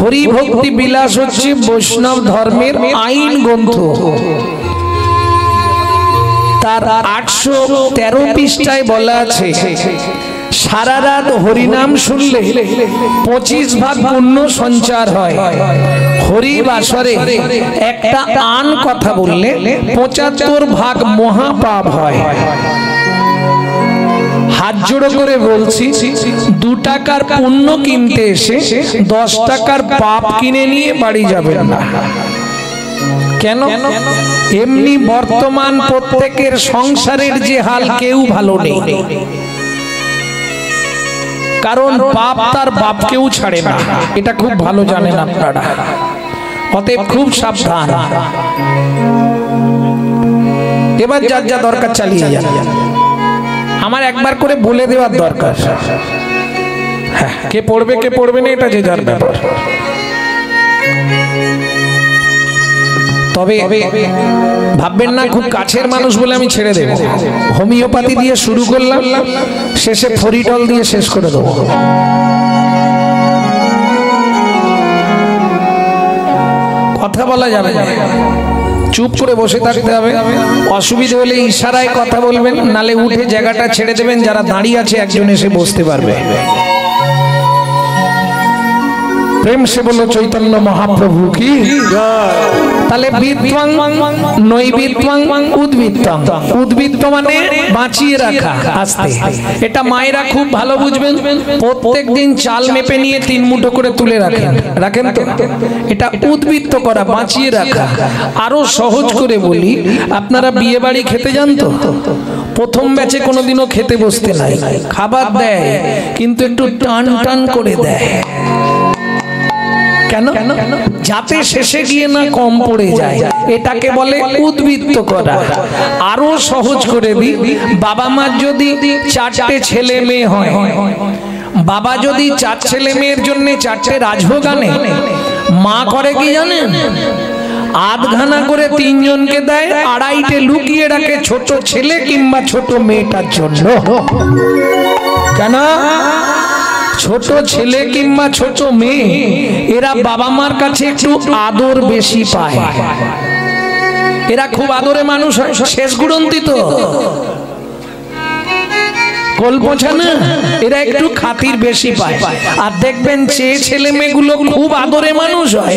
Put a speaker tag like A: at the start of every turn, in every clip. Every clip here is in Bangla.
A: হরি ভক্তি বিলাস হচ্ছে বৈষ্ণব ধর্মের আইন গ্রন্থ। তার 813 পৃষ্ঠায় বলা আছে, সারা রাত হরিনাম শুনলে 25 ভাগ পুণ্য সঞ্চার হয়। হরি বাসরে একটা আন কথা বললে 75 ভাগ মহাপাপ হয়। হাত জোড়ো করে বলছি, 2 টাকার পুণ্য কিনতে এসে 10 টাকার পাপ কিনে নিয়ে বাড়ি যাবেন না। কেন? এমনি বর্তমান প্রত্যেকের সংসারের যে হাল, কেউ ভালো নেই, কারণ বাপ তার বাপকেও ছাড়ে না। এটা খুব ভালো জানেন আপনারা, অতএব খুব সাবধান। এবার যার যা দরকার চালিয়ে যান, আমার একবার করে বলে দেওয়ার দরকার। হ্যাঁ, কে পড়বে কে পড়বে না এটা যে যার ব্যাপার। তবে ভাববেন না খুব কাছের মানুষ বলে আমি ছেড়ে দেব। হোমিওপ্যাথি দিয়ে শুরু করলাম, শেষে ফরিডল দিয়ে শেষ করে দেবো। কথা বলা যাবে না, চুপ করে বসে থাকতে হবে। অসুবিধা হলে ইশারায় কথা বলবেন, নালে উঠে জায়গাটা ছেড়ে দেবেন। যারা দাঁড়িয়ে আছে একজন এসে বসতে পারবে। প্রেম সে বলো চৈতন্য মহাপ্রভু কি। তাহলে বিদ্বাং নৈবিদ্বাং উদ্বৃত্তং। উদ্বৃত্ত মানে বাঁচিয়ে রাখা, আস্তে। এটা মায়েরা খুব ভালো বুঝবেন। প্রত্যেকদিন চাল মেপে নিয়ে 3 মুঠো করে তুলে রাখেন, রাখেন তো? এটা উদ্বৃত্ত করা, বাঁচিয়ে রাখা। আরো সহজ করে বলি, আপনারা বিয়ে বাড়ি খেতে যান তো? প্রথম ব্যাচে কোনোদিনও খেতে বসতে নাই, খাবার দেয় কিন্তু একটু টান টান করে দেয়। কেন? যাতে শেষে গিয়ে না কম পড়ে যায়। এটাকে বলে উদ্বৃত্ত করা। আরো সহজ করে দিই, বাবা মার যদি 4টে ছেলে মেয়ে হয়, বাবা যদি 4 ছেলে মেয়ের জন্য 4টে রাজভোগ আনে, মা করে কি জানেন? আধখানা করে 3 জনকে দেয়, 2.5টে লুকিয়ে রাখে ছোট ছেলে কিংবা ছোট মেয়েটার জন্য। কেন? ছোট ছেলে কিংবা ছোট মেয়ে এরা বাবা মার কাছে একটু আদর বেশি পায়। এরা খুব আদরে মানুষ হয়, শেষ গুড়ন্তি তো কল্পছা না, এরা একটু খাতির বেশি পায়। আর দেখবেন যে ছেলে মেয়েগুলো খুব আদরে মানুষ হয়,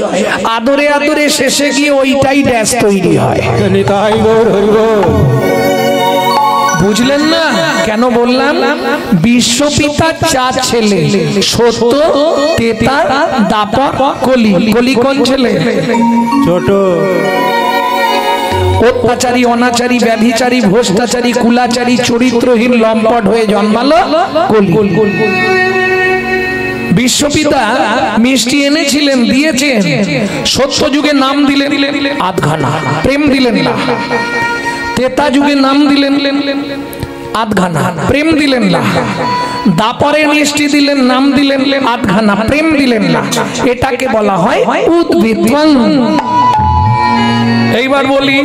A: আদরে আদরে শেষে গিয়ে ওইটাই ড্যাশ তৈরি হয়। বুঝলেন না কেন বললাম? বিশ্বপিতার 4 ছেলে, সত্য, তেতা, দাপর, কলি। কলি কোন ছেলে? ছোট। অত্যাচারী, অনাচারী, ব্যভিচারী, ভ্রষ্টাচারী, কুলাচারী, চরিত্রহীন, লম্পট হয়ে জন্মালো কলি। বিশ্বপিতা মিষ্টি এনেছিলেন, দিয়েছেন। সত্য যুগে নাম দিলেন আধখানা, প্রেম দিলেন না। তেতা যুগে নাম দিলেন আধখানা, প্রেম দিলেন না। দাপরে মিষ্টি দিলেন, নাম দিলেন আধখানা, প্রেম দিলেন না। এটাকে বলা হয় উদ্বৃত্তং। এইবার বলি,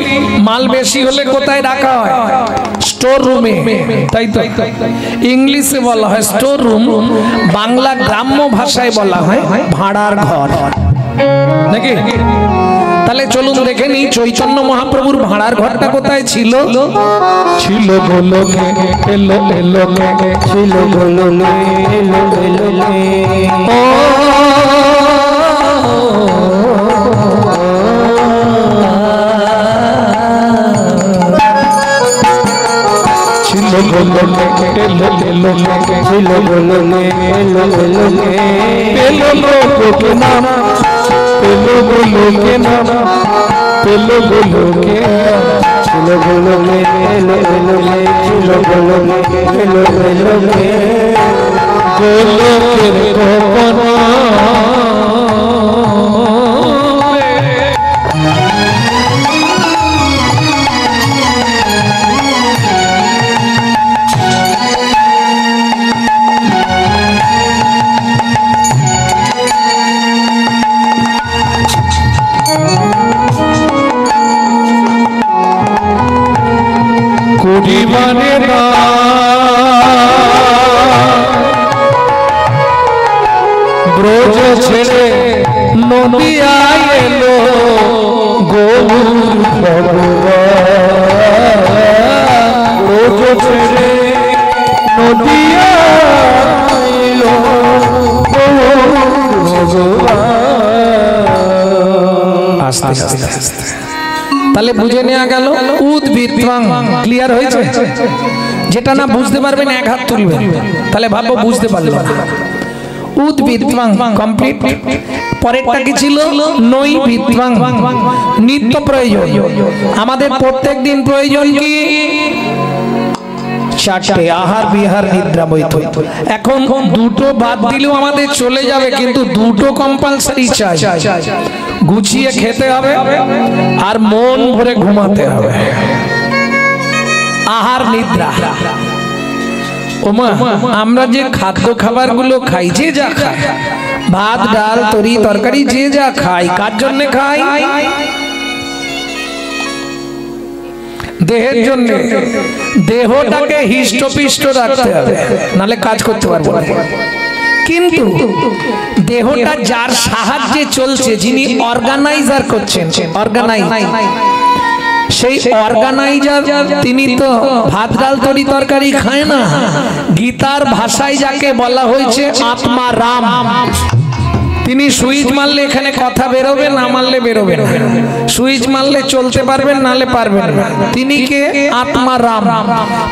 A: মাল বেশি হলে কোথায় রাখা হয়? স্টোর রুমে, তাই তো? ইংলিশে বলা হয় স্টোর রুম, বাংলা গ্রাম্য ভাষায় বলা হয় ভাড়ার ঘর, নাকি? তাহলে চলুন দেখে নি চৈতন্য মহাপ্রভুর ভাড়ার ঘরটা কোথায় ছিল? ছিল গোলকে, এলো এলো ছিল গোলকে, এলো এলো ও ছিল গোলকে, এলো এলো ছিল গোলকে, এলো এলো এলো লোকে নাম, পেলো গোলকে নাম, পেলো গোলকে, ছিল গোলকে, এলো এলো ছিল গোলকে, এলো এলো গোলকের গোপন জীবনে না ব্রজ ছেড়ে নদিয়া এলো গৌর ভগবান রোজ ছেড়ে নদিয়া এলো গৌর ভগবান। আস্তে আস্তে আস্তে তাহলে বুঝে নেওয়া গেল উদ্ভিত্তাং। ক্লিয়ার হয়েছে? যেটা না বুঝতে পারবেন এক হাত তুলবেন, তাহলে ভাববো বুঝতে পারলাম। উদ্ভিত্তাং কমপ্লিট। পরেরটা কি ছিল? নৈবিত্তাং, নিত্য প্রয়োজন। আমাদের প্রত্যেক দিন প্রয়োজন কি? চারটে, আহার বিহার নিদ্রা বৈঠক। এখন দুটো বাদ দিলেও আমাদের চলে যাবে, কিন্তু দুটো কম্পালসারি চাই। গুছিয়ে খেতে হবে আর মন ভরে ঘুমাতে হবে। আহার নিদ্রা। ওমা, আমরা যে খাদ্য খাবার গুলো খাই, যে যা খাই, ভাত ডাল তরি তরকারি যে যা খাই, কার জন্য খাই? দেহের জন্য। দেহটাকে হিষ্টপিষ্ট রাখতে হবে, নালে কাজ করতে পারবো না। কিন্তু দেহটা যার সাহায্যে চলছে, যিনি অর্গানাইজার করছেন, সেই অর্গানাইজার তিনি তো ভাত ডাল তরি তরকারি খায় না। গীতার ভাষায় যাকে বলা হয়েছে আত্মা রাম, তিনি সুইচ মারলে এখানে কথা বেরোবে, না মারলে বেরোবে না। সুইচ মারলে চলতে পারবেন, নালে পারবেন না। তিনি কে? আত্মা রাম।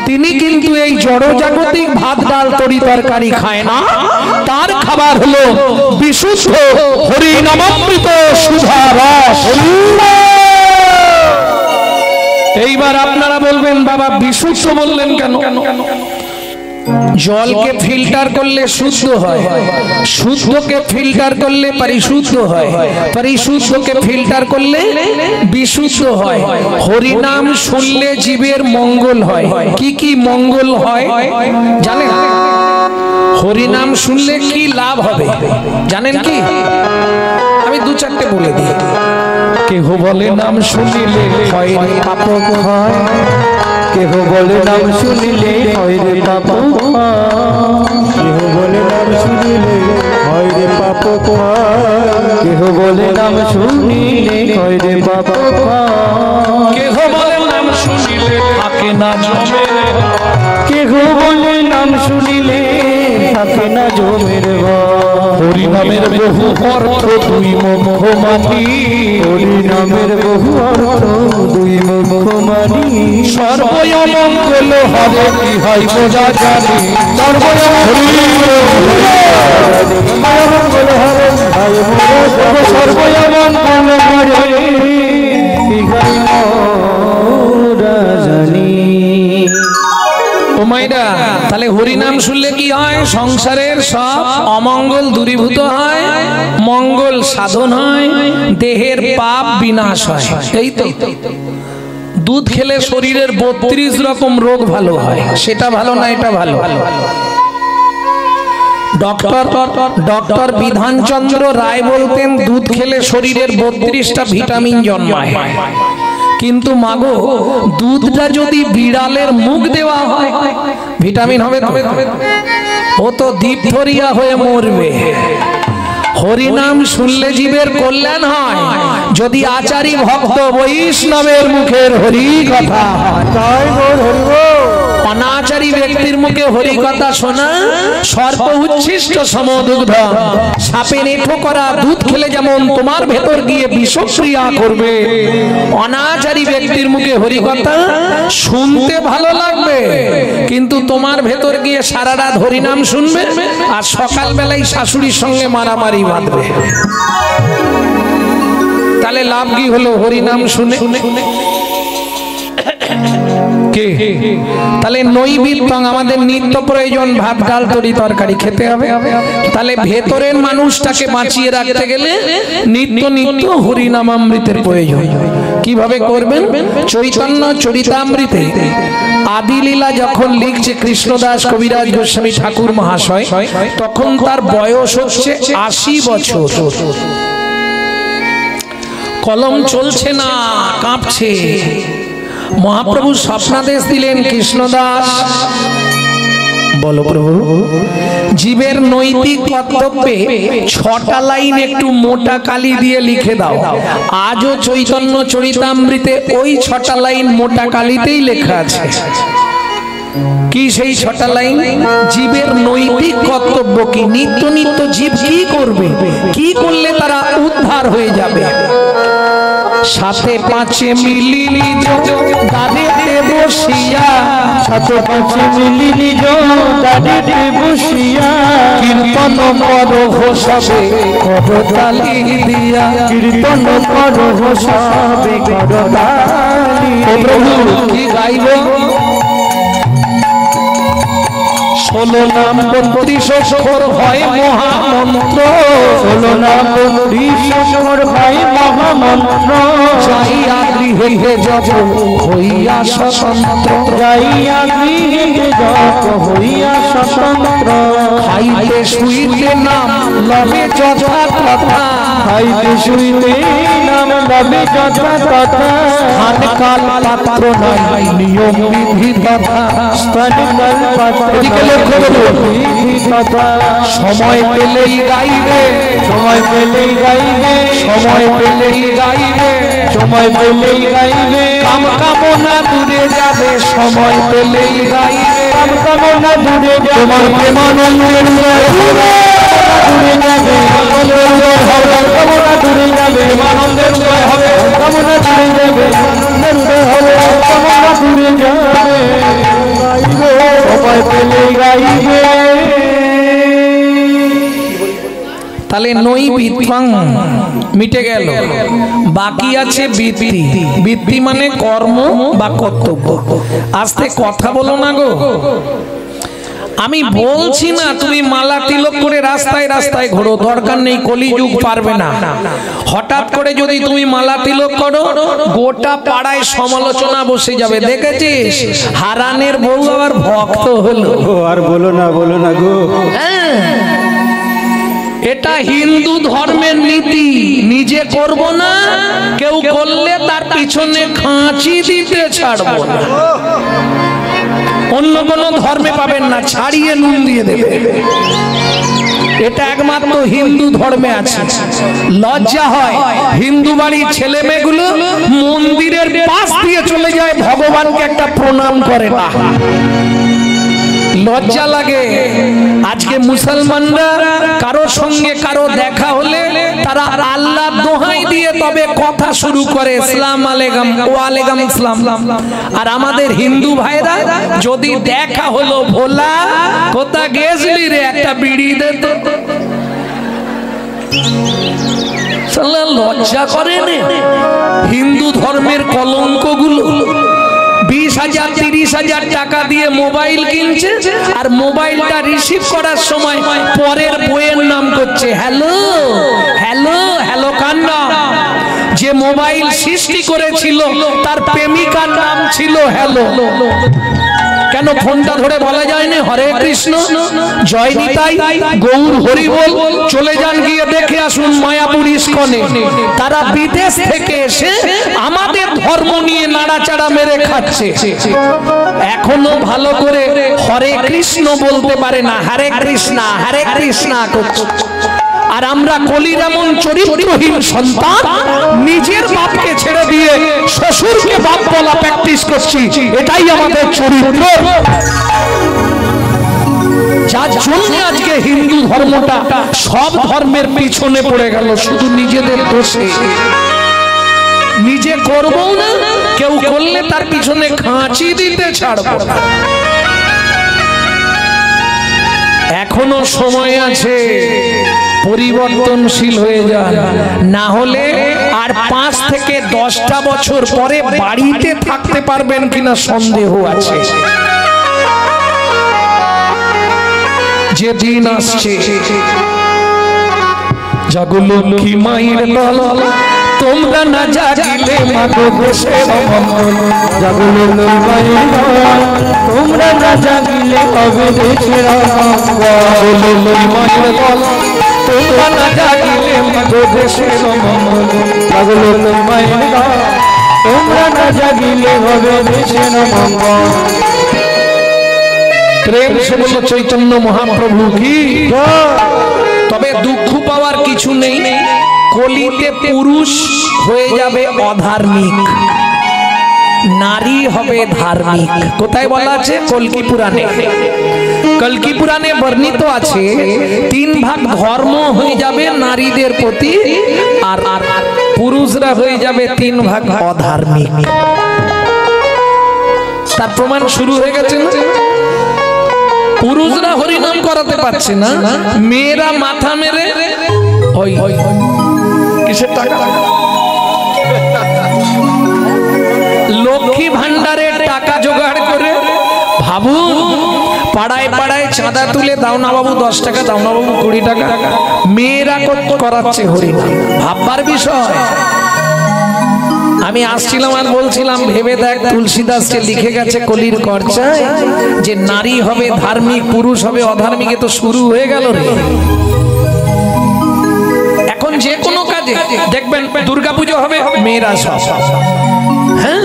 A: তিনি কিন্তু এই জড় জাগতিক ভাত ডাল তরি তরকারি খায় না। তার খাবার হলো বিশুদ্ধ হরি নামামৃত সুধা রস। এইবার আপনারা বলবেন, বাবা বিশুদ্ধ বললেন কেন? জলকে ফিল্টার করলে শুদ্ধ হয়, শুদ্ধকে ফিল্টার করলে পরিশুদ্ধ হয়, পরিশুদ্ধকে ফিল্টার করলে বিশুদ্ধ হয়। হরিনাম শুনলে জীবের মঙ্গল হয়। কি কি মঙ্গল হয় জানেন? হরিনাম শুনলে কি লাভ হবে জানেন কি? আমি দু চারটে বলে দিই। কেহ বলে নাম শুনিলে হয় পাপ ক্ষয়, কেহ বলে নাম শুনিলে হয় রে পাপ ক্ষয়, কেহ বলে নাম শুনিলে হয় রে পাপ ক্ষয়, কেহ বলে নাম শুনিলে হয় রে পাপ ক্ষয়, কেহ বলে নাম শুনিলে থাকে না জমের, কেহ বলে নাম শুনিলে থাকে না জমের ভয়। হরিনামের বহু অর্থ দুই মুখ মানি, হরিনামের বহু অর্থ দুই মুখ মানি, সর্বমঙ্গল হরে কি হয় বোঝা জানি, সর্বমঙ্গল হরে সর্বমঙ্গল হরে কি হয় মোরা জানি। ও মাইরা, তাহলে হরিনাম শুনলে কি হয়? সংসারের সব অমঙ্গল দূরীভূত হয়, মঙ্গল সাধন হয়, দেহের পাপ বিনাশ হয়। এই তো দুধ খেলে শরীরের 32 রকম রোগ ভালো হয়। সেটা ভালো না এটা ভালো? ডক্টর বিধানচন্দ্র রায় বলতেন দুধ খেলে শরীরের 32টা ভিটামিন জন্মায়। কিন্তু মাগো, দুধটা যদি বিড়ালের মুখ দেওয়া হয় ভিটামিন হবে তো? ও তো ডিপথোরিয়া হয়ে মরবে। হরিনাম শুনলে জীবের কল্যাণ হয়। যদি আচারী ভক্ত বৈষ্ণবের মুখের হরি কথা, অনাচারী ব্যক্তির মুখে হরি কথা শোনা সর্প উচ্ছিষ্ট সমদুগ্ধ। সাপে নেঠো করা দুধ খেলে যেমন তোমার ভেতর গিয়ে বিষক্রিয়া করবে, অনাচারী ব্যক্তির মুখে হরি কথা শুনতে ভালো লাগবে, কিন্তু তোমার ভেতর গিয়ে সারা রাত হরিনাম শুনবে আর সকালবেলায় শাশুড়ির সঙ্গে মারামারি বাঁধবে। তাহলে লাভ কি হলো হরিনাম শুনে? তাহলে নৈবিত্তং, আমাদের নিত্য প্রয়োজন ভাত ডাল তরি তরকারি খেতে হবে। তাহলে ভেতরের মানুষটাকে বাঁচিয়ে রাখতে গেলে নিত্য নিত্য হরিনামামৃতের প্রয়োজন। কিভাবে করবেন? চৈতন্য চরিতামৃতে আদিলীলা যখন লিখছে কৃষ্ণদাস কবিরাজ গোস্বামী ঠাকুর মহাশয়, তখন তার বয়স হচ্ছে 80 বছর। কলম চলছে না, কাঁপছে। মহাপ্রভু স্বপ্নাদেশ দিলেন, কৃষ্ণদাস বলো প্রভু। জীবের নৈতিক কর্তব্যে 6টা লাইন একটু মোটা কালি দিয়ে লিখে দাও। আজও চৈতন্য চরিতামৃতে ওই 6টা লাইন মোটা কালিতেই লেখা আছে। কি সেই 6টা লাইন? জীবের নৈতিক কর্তব্য কি, নিত্য নিত্য জীব কি করবে, কি করলে তারা উদ্ধার হয়ে যাবে। 7-5 মিলি নিজ দাঁড়িতে বসিয়া,
B: 7-5 মিলি নিজ দাঁড়িতে বসিয়া,
A: কীর্তন করো সবে করতালি দিয়া,
B: কীর্তন করো সবে করতালি।
A: প্রভু কি গাইব? 16 নাম 32 অক্ষর হয় মহামন্ত্র,
B: 16 নাম 32 অক্ষর হয় মহামন্ত্র।
A: যাইয়া গৃহে জপ হইয়া স্বতন্ত্র,
B: যাইয়া গৃহে জপ হইয়া স্বতন্ত্র।
A: খাইতে শুইতে নাম লবে যথা কথা,
B: খাইতে শুইতে নাম লবে যথা কথা।
A: স্থান কাল পাত্র নাই নিয়ম বিধি তথা,
B: স্থান কাল পাত্র বিধি তথা।
A: সময় পেলেই গাইবে,
B: সময় পেলেই গাইবে,
A: সময় পেলেই গাইবে,
B: সময় পেলেই গাইবে।
A: কাম কামনা দূরে যাবে, সময় পেলেই গাইবে।
B: কাম কামনা দূরে যাবে,
A: তোমার প্রেমানন্দের
B: দূরে যাবে, কামনা দূরে যাবে,
A: প্রেমানন্দের উদয় হবে,
B: কামনা দূরে যাবে, কামনা দূরে যাবে। সময় পেলেই গাইবে।
A: তাহলে নৈবিত্তং মিটে গেল, বাকি আছে বৃত্তি। বৃত্তি মানে কর্ম বা কর্তব্য। আস্তে কথা বলো না গো। আমি বলছি না তুমি মালা তিলক করে রাস্তায় রাস্তায় ঘোরো, দরকার নেই, কলিযুগ পারবে না। হঠাৎ করে যদি তুমি মালা তিলক করো, গোটা পাড়ায় সমালোচনা বসে যাবে। দেখেছিস হারানের বউ আবার ভক্ত হলো।
B: আর বলো না গো।
A: এটা হিন্দু ধর্মের নীতি, নিজে করব না, কেউ করলে তার পিছনে খাঁচি দিতে ছাড়বো না। অন্য কোন ধর্মে পাবেন না, ছাড়িয়ে নুন দিয়ে দেবে। এটা একমাত্র হিন্দু ধর্মে আছে। লজ্জা হয়, হিন্দু বাড়ির ছেলে মেয়েগুলো মন্দিরের পাশ দিয়ে চলে যায়, ভগবানকে একটা প্রণাম করে না। লজ্জা লাগে। আজকে মুসলমানরা কারো সঙ্গে কারো দেখা হলে তারা আল্লাহ দোহাই দিয়ে তবে কথা শুরু করে, আসসালাম আলাইকুম, ওয়ালাইকুম আসসালাম। আর আমাদের হিন্দু ভাইরা যদি দেখা হলো, ভোলা কোথা গেছলি রে, একটা বিড়ি দে তো। লজ্জা করে না? হিন্দু ধর্মের কলঙ্কগুলো 20,000 30,000 টাকা দিয়ে মোবাইল কিনছে, আর মোবাইলটা রিসিভ করার সময় পরের বইয়ের নাম করছে হ্যালো হ্যালো হ্যালো। কার নাম? যে মোবাইল সৃষ্টি করেছিল তার প্রেমিকার নাম ছিল হ্যালো। কেন ফোনটা ধরে বলা যায় না হরে কৃষ্ণ, জয় নিতাই, গৌর হরি বল? চলে যান, গিয়ে দেখে আসুন মায়াপুর ইস্কনে। তারা বিদেশ থেকে এসে আমাদের ধর্ম নিয়ে নাড়াচাড়া মেরে খাচ্ছে। এখনো ভালো করে হরে কৃষ্ণ বলতে পারে না, হরে কৃষ্ণা করছে। আর আমরা কলির এমন চরিত্রহীন সন্তান, নিজের বাপকে ছেড়ে দিয়ে শ্বশুরকে বাপ বলা প্র্যাকটিস করছি। এটাই আমাদের চরিত্র, যার জন্য আজকে হিন্দু ধর্মটা সব ধর্মের পিছনে পড়ে গেল, শুধু নিজেদের দোষে। নিজে করবো না, কেউ করলে তার পিছনে খাঁচি দিতে ছাড়বো না। এখনো সময় আছে, পরিবর্তনশীল হয়ে যান, না হলে আর 5 থেকে 10টা বছর পরে বাড়িতে থাকতে পারবেন কিনা সন্দেহ আছে। যে দিন আসছে, জাগো লক্ষ্মী মায়ের দল, তোমরা না জাগিলে মাগো দেশের মঙ্গল।
B: জাগো লক্ষ্মী মায়ের দল, তোমরা না জাগিলে হবে দেশের মঙ্গল।
A: জাগো লক্ষ্মী মায়ের দল, তোমরা না জাগিলে মাগো দেশের মঙ্গল।
B: জাগো লক্ষ্মী মায়ের দল, তোমরা না জাগিলে হবে দেশের মঙ্গল।
A: প্রেম সে বলল চৈতন্য মহাপ্রভু কি। তবে দুঃখ পাওয়ার কিছু নেই, কলিতে পুরুষ হয়ে যাবে অধার্মিক, নারী হবে ধার্মিক। কোথায় বলা আছে? কল্কি পুরাণে। কল্কি পুরাণে বর্ণিত আছে 3 ভাগ ধর্ম হয়ে যাবে নারীদের প্রতি, আর পুরুষরা হয়ে যাবে 3 ভাগ অধার্মিক। তার প্রমাণ শুরু হয়ে গেছে না? পুরুষরা হরিনাম করাতে পারছে না, মেয়েরা মাথা মেরে ওই কিসের টাকা, লক্ষ্মী ভান্ডারের টাকা জোগাড় করে, ভাবু পাড়ায় পাড়ায় চাঁদা তুলে দাও না বাবু 10 টাকা, দাও না বাবু 20 টাকা, মেয়েরা করাচ্ছে হরিনাম। ভাববার বিষয়। আমি আসছিলাম আর বলছিলাম, ভেবে দেখ তুলসীদাস যে লিখে গেছে কলির কর্চায় যে নারী হবে ধার্মিক, পুরুষ হবে অধার্মিক, তো শুরু হয়ে গেল রে। এখন যে কোনো কাজে দেখবেন দুর্গাপুজো হবে মেয়েরা সব, হ্যাঁ,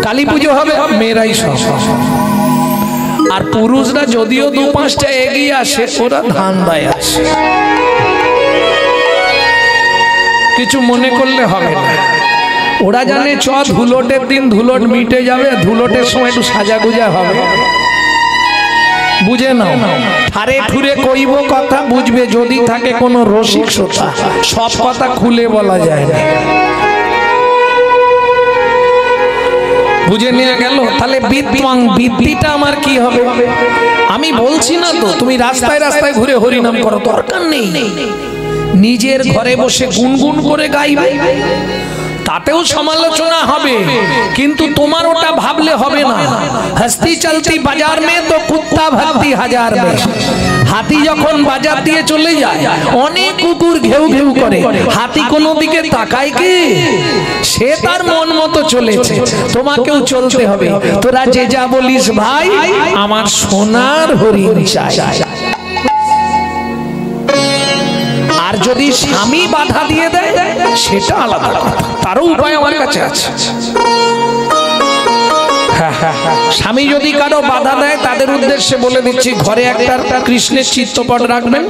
A: কালী পুজো হবে মেয়েরাই সব, আর পুরুষরা যদিও 2-5টা এগিয়ে আসে, ওরা ধান্দায় আসে। কিছু মনে করলে হবে না, ওরা জানে চ ধুলোটের দিন ধুলোট মিটে যাবে, ধুলোটের সময় একটু সাজাগুজা হবে, বুঝে নাও। ঠারে ঠুরে কইব কথা বুঝবে যদি থাকে কোনো রসিক শ্রোতা, সব কথা খুলে বলা যায় না। বুঝে নিয়ে গেল। তাহলে বৃত্তিটা আমার কি হবে? আমি বলছি না তো তুমি রাস্তায় রাস্তায় ঘুরে হরিনাম করো, দরকার নেই। নিজের ঘরে বসে গুনগুন করে গাইবে, তাতেও সমালোচনা হবে, কিন্তু তোমার ওটা ভাবলে হবে না। হস্তি চলতি বাজার মে তো কুত্তা ভর্তি হাজার মে। হাতি যখন বাজার দিয়ে চলে যায়, অনেক কুকুর ঘেউ ঘেউ করে, হাতি কোনো দিকে তাকায় কি? সে তার মন মতো চলেছে, তোমাকেও চলতে হবে। তোরা যে যা বলিস ভাই, আমার সোনার হরিণ চাই। আর যদি স্বামী বাধা দিয়ে দেয় সেটা আলাদা কথা, তারও উপায় আমার কাছে আছে। স্বামী যদি কারো বাধা দেয়, তাদের উদ্দেশ্যে বলে দিচ্ছি, ঘরে একটা কৃষ্ণের চিত্রপট রাখবেন,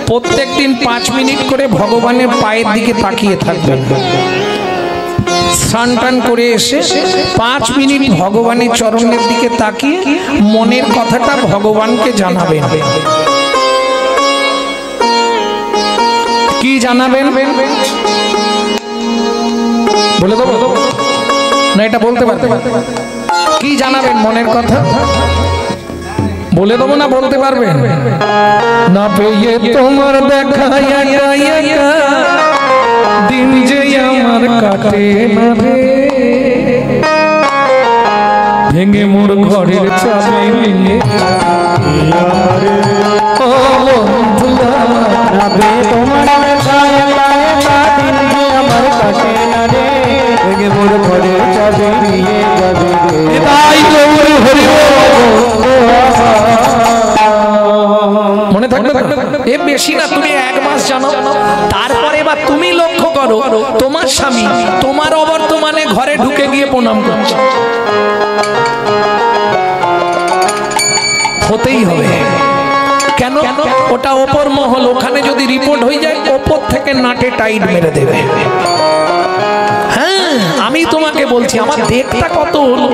A: প্রত্যেকদিন 5 মিনিট করে ভগবানের পায়ের দিকে তাকিয়ে থাকবেন। স্নান টান করে এসে 5 মিনিট ভগবানের চরণের দিকে তাকিয়ে মনের কথাটা ভগবানকে জানাবেন। কি জানাবেন বলে দেবো না? এটা বলতে পারবে? কি জানাবেন মনের কথা বলে দেবো না? বলতে পারবেন না? পেয়ে তোমার দেখা দিন যে আমার কাটে না রে, ভেঙে মোর ঘরের চাবি নিয়ে ও বন্ধুরা, তোমার আমার কাটে না রে, ভেঙে মোর ঘরের চাবি নিয়ে যাবে রে। মনে থাকবে? এ বেশি না, তুমি 1 মাস জানো, তারপরে এবার তুমি লক্ষ্য করো তোমার স্বামী তোমার অবর্তমানে ঘরে ঢুকে গিয়ে প্রণাম করছে। হতেই হবে। কেন? ওটা ওপর মহল, ওখানে যদি রিপোর্ট হয়ে যায় ওপর থেকে নাটে টাইট মেরে দেবে। হ্যাঁ, আমি তোমাকে বলছি, আমার দেখটা কত হলো।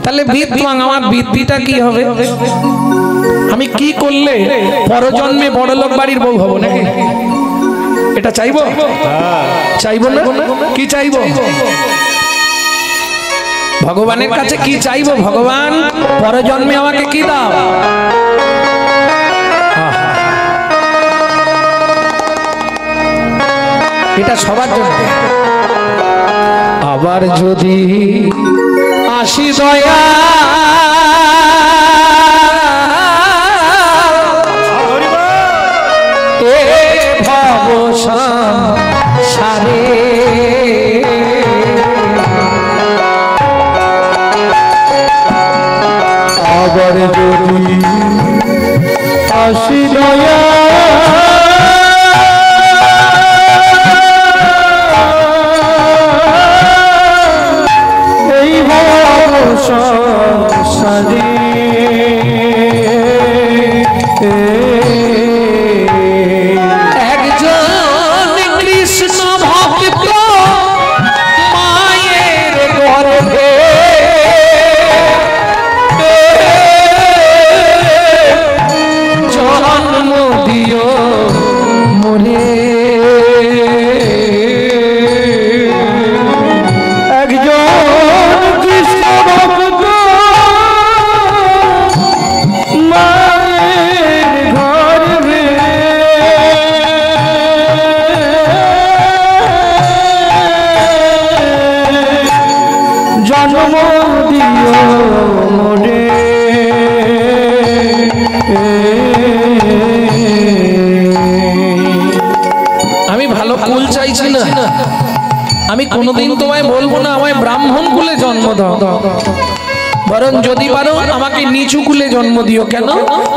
A: তাহলে বিদ্বাং, আমার বৃদ্ধিটা কি হবে? আমি কি করলে পরজন্মে বড়লোক বাড়ির বউ হব নাকি? এটা চাইবো? চাইবো না? কি চাইবো? ভগবানের কাছে কি চাইবো? ভগবান পরজন্মে আমাকে কি দাও? এটা সবার জন্য। আবার যদি আসি দয়া এ ভব সংসারে, আবার যদি আসি দয়া এই ভব
B: জন্ম দিও মোরে
A: আমি ভালো কুল চাইছি না, আমি কোনোদিন তোমায় বলবো না আমায় ব্রাহ্মণ কুলে জন্ম দাও, বরং যদি পারো আমাকে নিচু কুলে জন্ম দিও। কেন?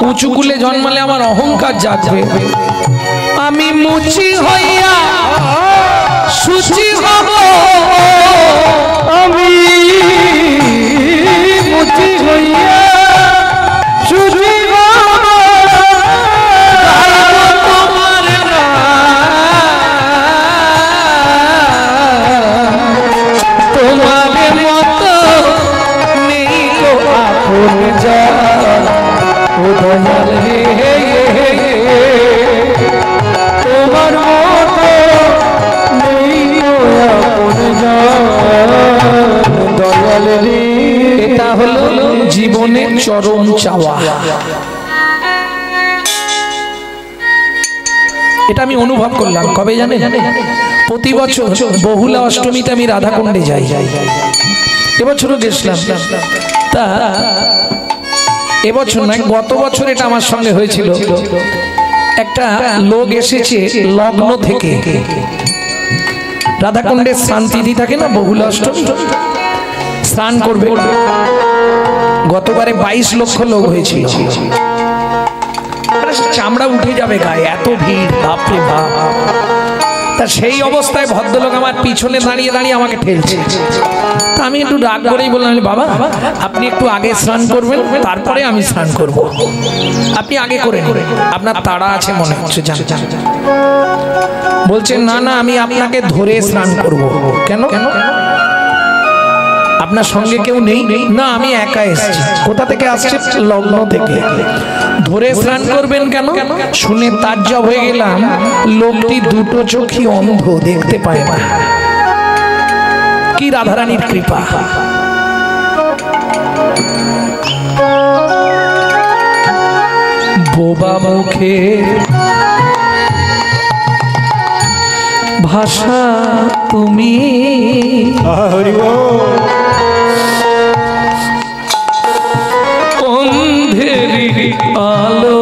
A: উঁচু কুলে জন্মালে আমার অহংকার জাগবে। আমি মুচি হইয়া সুচি হব,
B: আমি মুচি হইয়া সুচি হব,
A: তোমার তোমার মতো নেই গো আপন যা, ও দয়াল রে
B: তোমার মতো নেই গো আপন জন, দয়াল রে।
A: এটা হলো জীবনের চরম চাওয়া। এটা আমি অনুভব করলাম কবে জানেন? প্রতি বছর বহুলা অষ্টমীতে আমি রাধাকুণ্ডে যাই, এবছরও গেছিলাম। তা এবছর নয়, গত বছর এটা আমার সঙ্গে হয়েছিল। একটা লোক এসেছে লগ্ন থেকে, রাধাকুণ্ডের স্নান তিথি থাকে না বহুলা অষ্টমী, স্নান করবে। গতবারে 22 লক্ষ লোক হয়েছিল, চামড়া উঠে যাবে গায়ে, এত ভিড়, বাপরে বাপ। তা সেই অবস্থায় ভদ্রলোক আমার পিছনে দাঁড়িয়ে দাঁড়িয়ে আমাকে ঠেলছে। তা আমি একটু রাগ করেই বললাম, বাবা আপনি একটু আগে স্নান করবেন, তারপরে আমি স্নান করব, আপনি আগে করে নিন, আপনার তাড়া আছে মনে হচ্ছে। যান যান। বলছেন না না, আমি আপনাকে ধরে স্নান করব। কেন? আপনার সঙ্গে কেউ নেই? না, আমি একা এসেছি। কোথা থেকে আসছে? লগ্ন থেকে। ধরে স্নান করবেন কেন? শুনে তাজ্জব হয়ে গেলাম, লোকটি দুটো চোখই অন্ধ, দেখতে পায় না। কি রাধারানীর কৃপা! বোবা মুখে ভাষা তুমি, অন্ধেরি আলো,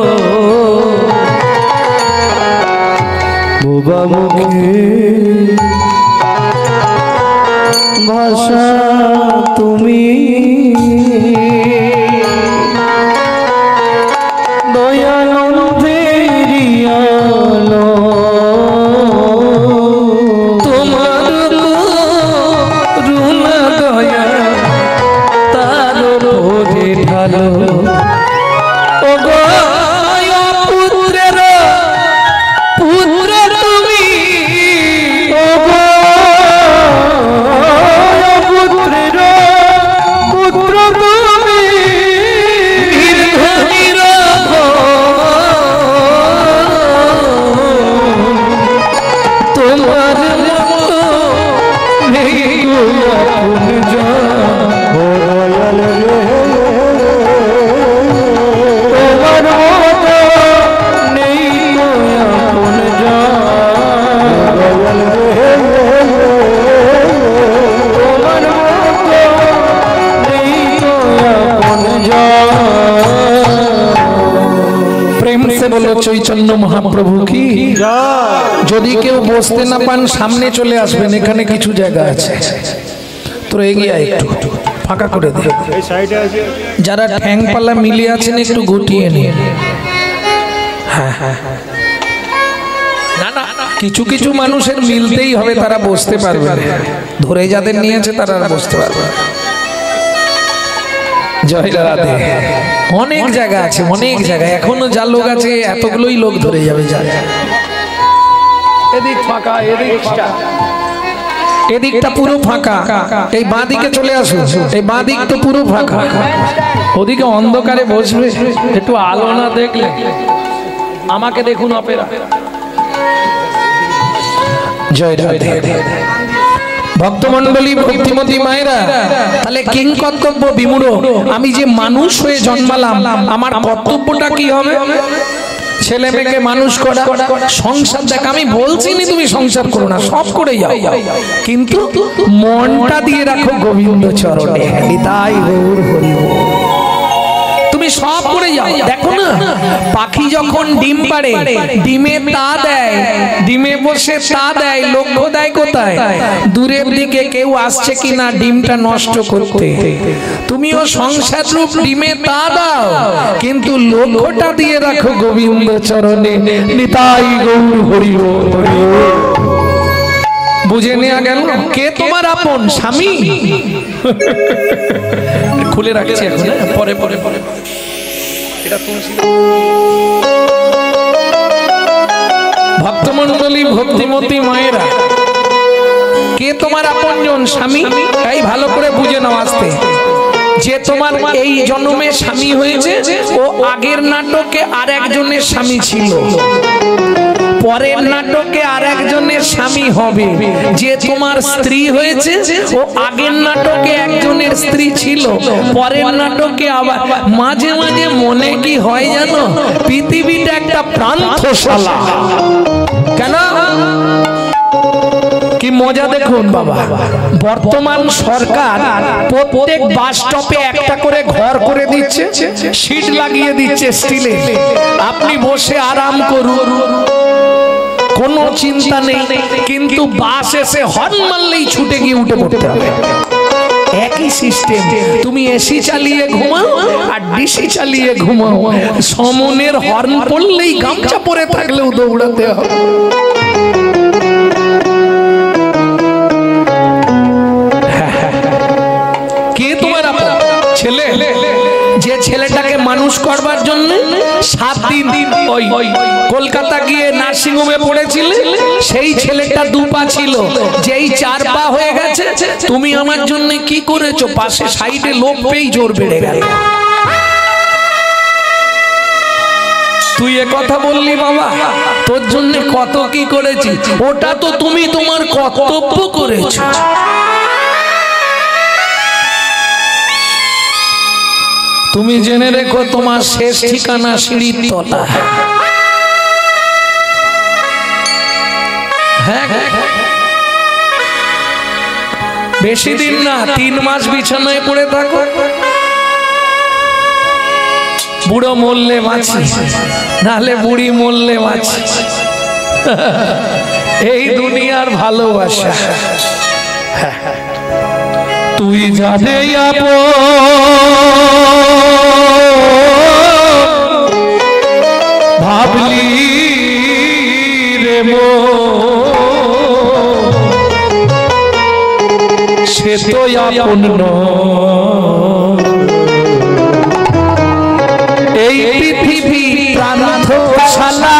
B: বোবা মুখে ভাষা তুমি, দয়ানন্দেরি আলো,
A: তোমার করুণা দয়া তার উপরে ঢালো। ও গো পুত্রের পুত্র তুমি,
B: ও গো পুত্রের পুত্র তুমি,
A: তোমার নেই গো আপন জন,
B: দয়াল রে, তোমার মতো নেই গো আপন জন, দয়াল রে, তোমার মতো নেই গো আপন জন।
A: প্রেম সে বলো চৈতন্য মহাপ্রভু কি। যদি কেউ বসতে না পান সামনে চলে আসবেন, এখানে কিছু জায়গা আছে, তো এগিয়ে আয়, একটু ফাঁকা করে দে। যারা ঠ্যাং পাল্লা মিলিয়ে আছেন একটু গুটিয়ে নিয়ে। হ্যাঁ হ্যাঁ, না না, কিছু কিছু মানুষের মিলতেই হবে, তারা বসতে পারবে না। ধরে যাদের নিয়েছে তারা বসতে পারবে না। জয় রাধে। অনেক জায়গা আছে, অনেক জায়গা, এখনো যা লোক আছে এতগুলোই লোক ধরে যাবে। যা এদিক ফাঁকা, এদিকটা পুরো ফাঁকা, এই বাঁ দিকে চলে আসুন, এই বাঁ দিক তো পুরো ফাঁকা। ওদিকে অন্ধকারে বসবে, একটু আলো না দেখলে আমাকে দেখুন অপেরা। জয় রাধে। ভক্তমণ্ডলী, ভক্তিমতী মায়েরা, তাহলে কিং কর্তব্য বিমূঢ়। আমি যে মানুষ হয়ে জন্মালাম, আমার কর্তব্যটা কি হবে? ছেলে মেয়েকে মানুষ করা, সংসার। দেখ আমি বলছি না তুমি সংসার করো না, সব করে যাও, কিন্তু মনটা দিয়ে রাখো গোবিন্দ চরণে। নিতাই গৌর হরি বল। তুমি সব করে যাও। দেখো না পাখি যখন ডিম পাড়ে, ডিমে তা দেয়, ডিমে বসে তা দেয়, লক্ষ্য দেয় কোথায়? দূরের দিকে কেউ আসছে কিনা ডিমটা নষ্ট করতে। তুমিও সংসার রূপ ডিমে তা দাও, কিন্তু লক্ষ্যটা দিয়ে রাখো গোবিন্দ চরণে। নিতাই গৌর হরি বল। বুঝে নেওয়া গেল? কে তোমার আপন? স্বামী। খুলে রাখছি এখন, পরে পরে পরে এটা তুলসী। ভক্তমণ্ডলী, ভক্তিমতী মায়েরা, কে তোমার আপনজন? স্বামী। তাই ভালো করে বুঝে নাও আস্তে। যে তোমার এই জন্মে স্বামী হয়েছে, ও আগের নাটকে আর একজনের স্বামী ছিল, পরের নাটকে আর একজনের স্বামী হবে। যে তোমার স্ত্রী হয়েছে, ও আগের নাটকে একজনের স্ত্রী ছিল, পরের নাটকে আবার। মাঝে মাঝে মনে কি হয় জানো, পৃথিবীটা একটা প্রান্তশালা। কেন? কি মজা দেখুন বাবা, বর্তমান সরকার প্রত্যেক বাস স্টপে একটা করে ঘর করে দিচ্ছে, সিট লাগিয়ে দিচ্ছে স্টিলের। আপনি বসে আরাম করুন, কোনো চিন্তা নেই। কিন্তু বাস এসে হর্ন মারলেই ছুটে গিয়ে উঠে পড়তে হবে। একই সিস্টেম। তুমি এসি চালিয়ে ঘুমাও আর ডিসি চালিয়ে ঘুমাও, সমনের হর্ন পড়লেই গামছা পরে থাকলেও দৌড়াতে হবে। কে তোমার আপন? ছেলে। যে ছেলেটাকে মানুষ করবার জন্য 7 দিন ওই কলকাতা গিয়ে নার্সিং হোমে পড়েছিল, সেই ছেলেটা 2 পা ছিল, যেই 4 পা হয়ে গেছে। তুমি আমার জন্য কি করেছো? পাশে সাইডে লোক পেয়ে জোর বেড়ে গেল। তুই এ কথা বললি বাবা, তোর জন্য কত কি করেছি। ওটা তো তুমি তোমার কর্তব্য করেছো। তুমি জেনে রেখো, তোমার শেষ ঠিকানা সিঁড়ির তলা। হ্যাঁ, বেশি দিন না, 3 মাস বিছানায় পড়ে থাকো, বুড়ো মরলে বাঁচি, নাহলে বুড়ি মরলে বাঁচি। এই দুনিয়ার ভালোবাসা। তুই জানে ভাবলি রে মো, সে তো আপন এই পৃথিবী প্রান্তশালা,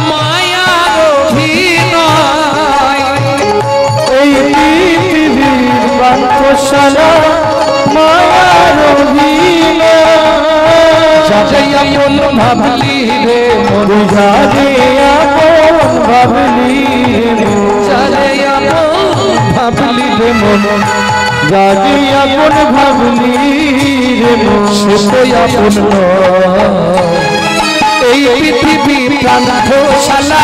A: মায়ার অভিনয়।
B: এই পৃথিবীর প্রান্তশালা, মায়ার অভিনয়।
A: যাকে আপন ভাবলি রে মন,
B: যাকে আপন ভাবলি রে,
A: যাকে আপন ভাবলি রে মন,
B: যাকে আপন ভাবলি রে মন,
A: সে তো আপন এই পৃথিবী প্রান্তশালা,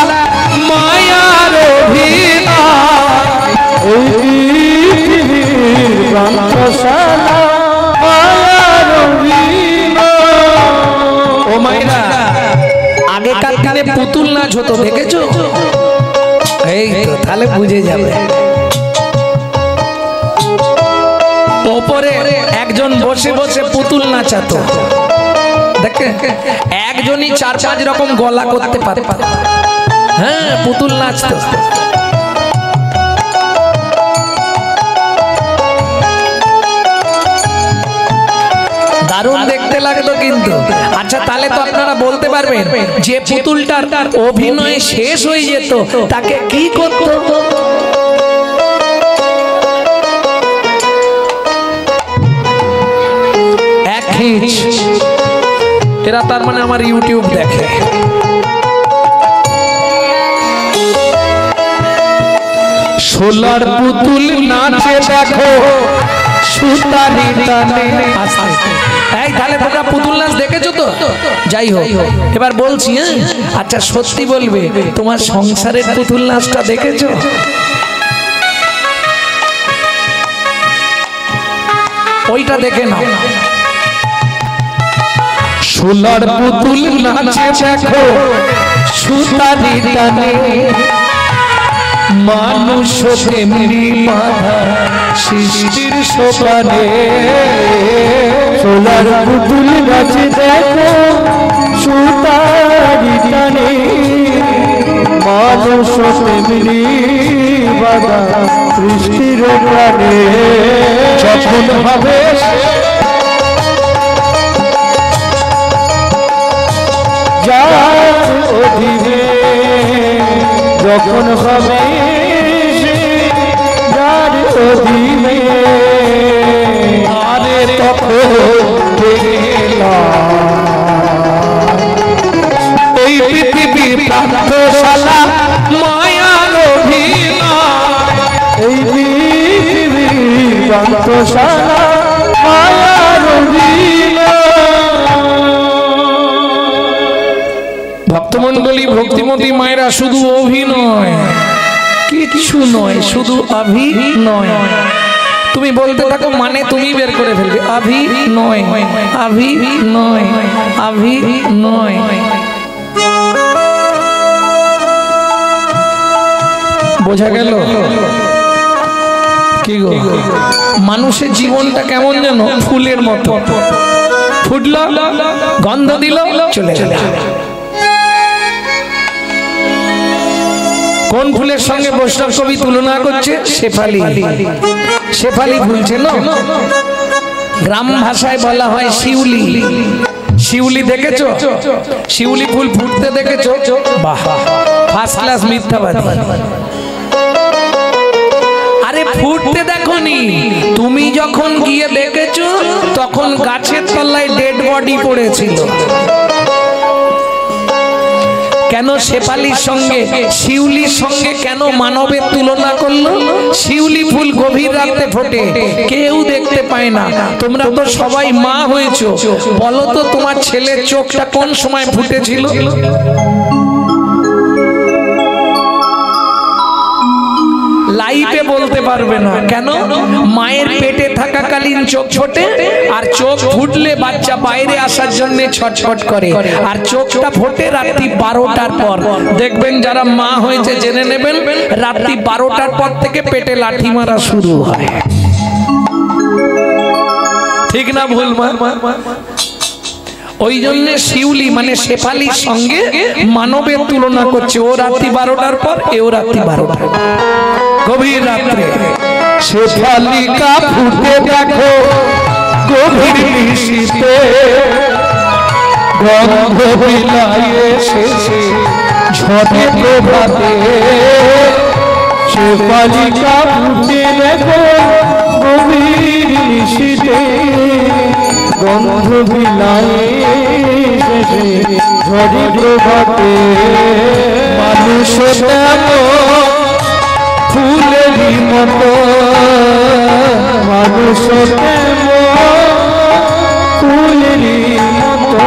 A: মায়ার অভিনয়।
B: এই পৃথিবীর প্রান্তশালা, মায়ার অভিনয়।
A: ও মাইরা, আগেকার দিনে পুতুল নাচ হতো, দেখেছো? এই তো, তাহলে বুঝে যাবে। ওপরে একজন বসে বসে পুতুল নাচাতো, দেখে একজনই 4-5 রকম গলা করতে পারে। হ্যাঁ, পুতুল নাচতো। দারুণ দেখতে লাগতো কিন্তু। আচ্ছা, তাহলে তো আপনারা বলতে পারবেন, যে পুতুলটার অভিনয় শেষ হয়ে যেত তাকে কি করতো? এক হিচ। এরা তার মানে আমার ইউটিউব দেখে। সোলার পুতুল নাচে দেখো, সুতারি টানে। এই তাহলে তোমরা পুতুল নাচ দেখেছো তো? যাই হোক, এবার বলছি, হ্যাঁ আচ্ছা সত্যি বলবে, তোমার সংসারের পুতুল নাচটা দেখেছো? ওইটা দেখে নাও।
B: সোলার পুতুল নাচে দেখো সুতারি টানে, মানুষ তেমনি বাঁধা সৃষ্টির সোপানে। সোলার পুতুল নাচে দেখো সুতারি টানে, মানুষ তেমনি বাঁধা সৃষ্টির প্রাণে। যখন হবে যার অধীনে, যখন হবে যার অধীনে, আরে তখন এই পৃথিবীর প্রান্তশালা মায়ার অভিনয়, এই পৃথিবীর প্রান্তশালা মায়ার অভিনয়।
A: ভক্তমন্ডলী, ভক্তিমতী মায়েরা, শুধু অভিনয় কিছু নয়, শুধু অভিনয়। তুমি বলতে থাকো, মানে তুমি বের করে ফেলবে। অভিনয়, অভিনয়, অভিনয়। বোঝা গেল কি গো? মানুষের জীবনটা কেমন যেন ফুলের মতো, ফুটলো, গন্ধ দিল, চলে গেল। কোন ফুলের সঙ্গে বৈষ্ণব কবি তুলনা করছে? শেফালি। শেফালি ফুলছে না, গ্রাম ভাষায় বলা হয় শিউলি। শিউলি দেখেছো? শিউলি ফুল ফুটতে দেখেছো? বাহ, ফার্স্ট ক্লাস মিথ্যাবাদী। আরে ফুটতে দেখোনি, তুমি যখন গিয়ে দেখেছো তখন গাছের তলায় ডেড বডি পড়েছিল। কেন শেফালির সঙ্গে শিউলির সঙ্গে কেন মানবের তুলনা করলো? শিউলি ফুল গভীর রাতে ফোটে, কেউ দেখতে পায় না। তোমরা তো সবাই মা হয়েছো, বলো তো তোমার ছেলের চোখটা কোন সময় ফুটেছিল? লাইফে বলতে পারবে না। কেন? মায়ের পেটে থাকাকালীন চোখ ছোটে, আর চোখ ফুটলে বাচ্চা বাইরে আসার জন্য ছটফট করে, আর চোখটা ফোটে রাত্রি 12টার পর। দেখবেন যারা মা হয়েছে জেনে নেবেন, রাত্রি 12টার পর থেকে পেটে লাঠি মারা শুরু হয়। ঠিক না ভুল মা? ওই জন্য শিউলি মানে শেফালির সঙ্গে মানবের তুলনা করছে। ও রাত্রি 12টার পর, এও রাত্রি 12টার গভীর রাত্রে।
B: শেফালিকা ফুটে দেখো গভীর নিশীতে, গন্ধ বিলায় এসেছে ঝড়ে প্রভাতে। শেফালিকা ফুটে দেখো গভীর নিশীতে, গন্ধ বিলায় এসেছে ঝড়ে প্রভাতে। মানুষ ফুলেরই মতো, মানুষ ফুলেরই মতো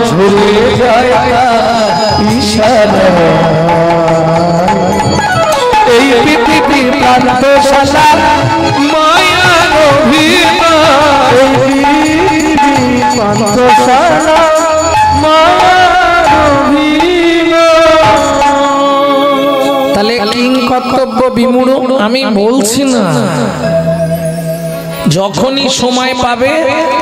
B: ঝুলে যায় ইশারা। এই পৃথিবীর প্রান্তশালা মায়ার অভিনয়, এই পৃথিবীর প্রান্তশালা মায়ার অভিনয়।
A: তাহলে কিং কর্তব্য বিমূঢ় আমি বলছি না, যখনই সময় পাবে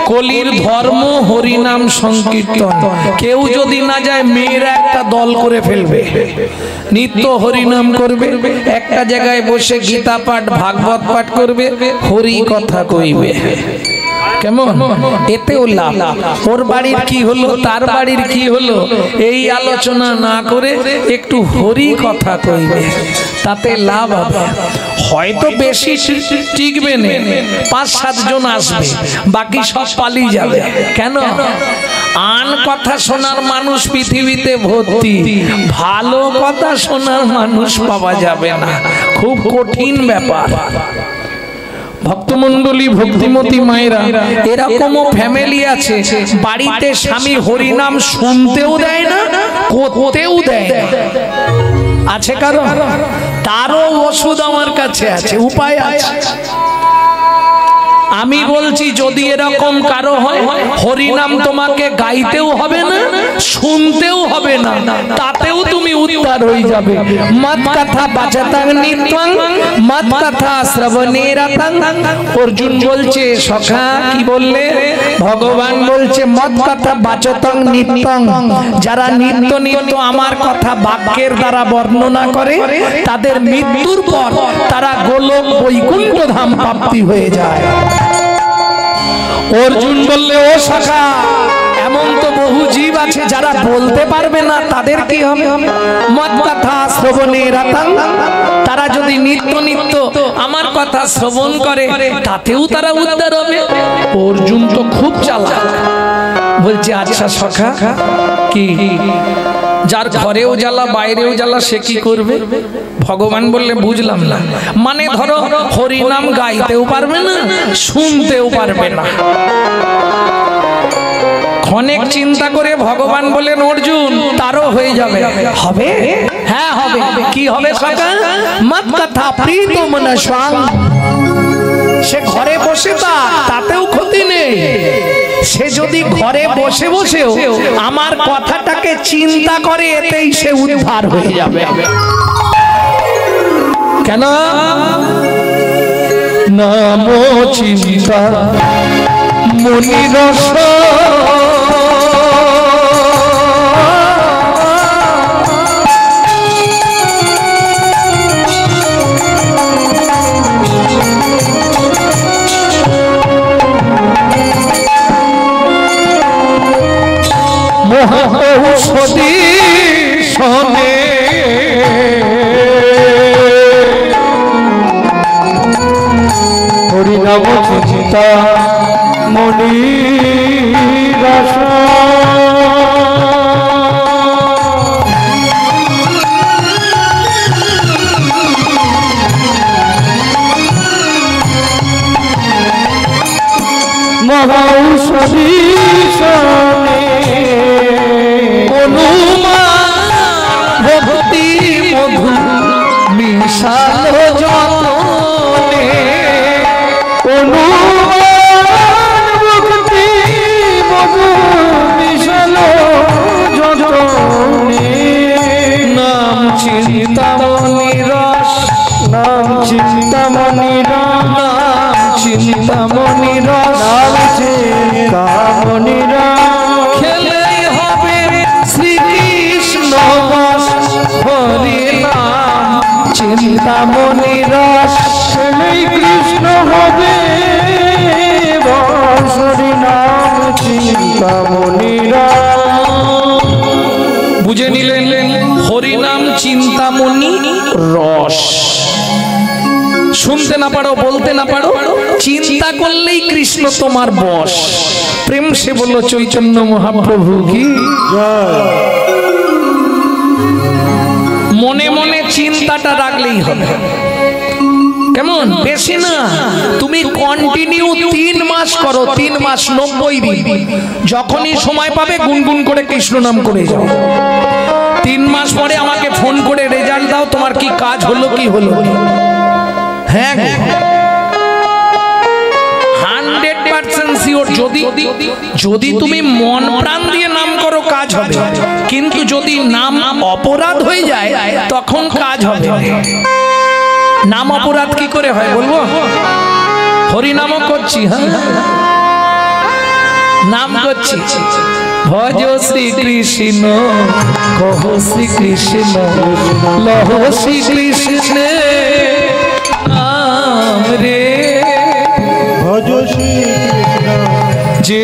A: কলির ধর্ম হরিনাম সংকীর্তন। কেউ যদি না যায়, মেয়েরা একটা দল করে ফেলবে, নিত্য হরিনাম করবে, একটা জায়গায় বসে গীতা পাঠ ভাগবত পাঠ করবে, হরি কথা কইবে। কেমন? এতেও লাভ। ওর বাড়ির কি হলো, তার বাড়ির কি হলো, এই আলোচনা না করে একটু হরি কথা কইবে, তাতে লাভ হবে। হয়তো বেশি টিকবে না, 5-7 জন আসবে, বাকি সব পালিয়ে যাবে। কেন? আন কথা শোনার মানুষ পৃথিবীতে ভর্তি, ভালো কথা শোনার মানুষ পাওয়া যাবে না, খুব কঠিন ব্যাপার। ভক্তমণ্ডলী ভক্তিমতী মায়েরা, এরকমও ফ্যামিলি আছে বাড়িতে স্বামী হরিনাম শুনতেও দেয় না, করতেও দেয় না। আছে কারো? তারও ওষুধ আমার কাছে আছে, উপায় আছে। আমি বলছি যদি এরকম কারো হয়, হরিনাম তোমাকে গাইতেও হবে না, শুনতেও হবে না, তাতেও তুমি উদ্ধার হয়ে যাবে। মত কথা বাচাতাং নিত্যং, মত কথা শ্রবণে রাতাং। অর্জুন বলছে সখা কি বললে? ভগবান বলছে মত কথা বাচতাং নিত্যং, যারা নিত্য নিত্য আমার কথা বাক্যের দ্বারা বর্ণনা করে তাদের মৃত্যুর পর তারা গোলক বৈকুণ্ঠ ধাম প্রাপ্তি হয়ে যায়। অর্জুন বললে ও সখা, এমন তো বহু জীব আছে যারা বলতে পারবে না, তাদের কি হবে? মত কথা শ্রবণে রাতাং, তারা যদি নিত্য নিত্য আমার কথা শ্রবণ করে তাতেও তারা উদ্ধার হবে। অর্জুন তো খুব চালাক, বলছে আচ্ছা সখা কি, যার ঘরেও জ্বালা বাইরেও জ্বালা সে কি করবে? ভগবান বললে বুঝলাম না। মানে ধরো হরিনাম গাইতেও পারবে না, শুনতেও পারবে না। অনেক চিন্তা করে ভগবান বলেন অর্জুন তারও হয়ে যাবে। হবে? হ্যাঁ হবে। কি হবে সখা? মত কথা প্রীতম না স্বাং, সে ঘরে বসে তাতেও ক্ষতি নেই। সে যদি ঘরে বসে বসেও আমার কথাটাকে চিন্তা করে এতেই সে উদ্ধার হয়ে যাবে। কেন? নাম চিন্তা মনিরস, মহাঔষধি সনে হরিনাম চিন্তা মনিরস। মহাঔষধি সনে ভক্তি মধু মিশাল যতনে, ভক্তি মধু মিশাল যতনে। নাম চিন্তামণি রস, নাম চিন্তামণি রস, নাম চিন্তামণি রস, নাম চিন্তামণি রস। খেলেই হবে শ্রীকৃষ্ণ বস, হরি নাম চিন্তামণি রস। খেলেই কৃষ্ণ হবে বস, হরি নাম চিন্তামণি রস। বুঝে নিলেন? হরিনাম চিন্তামণি রস। শুনতে না পারো, বলতে না পারো, চিন্তা করলেই কৃষ্ণ তোমার বশ। প্রেম সে বলল চৈতন্য মহাপ্রভু কি জয়। মনে মনে চিন্তাটা রাখলেই হবে। কেমন? বেশি না, তুমি কন্টিনিউ 3 মাস করো, 3 মাস 90 দিন। যখনই সময় পাবে গুনগুন করে কৃষ্ণ নাম করে যাও। 3 মাস পরে আমাকে ফোন করে রেজাল্ট দাও, তোমার কি কাজ হলো কি হলো। হ্যাঁ 100% শিওর। যদি তুমি মন প্রাণ দিয়ে নাম করো কাজ হবে, কিন্তু যদি নাম অপরাধ হয়ে যায় তখন কাজ হবে। নাম অপরাধ কি করে হয় বলবো? হরিনামও করছি, হ্যাঁ নাম করছি, ভজ শ্রী কৃষ্ণ কহ শ্রী কৃষ্ণ লহ শ্রী কৃষ্ণ নাম রে, ভজ শ্রী কৃষ্ণ যে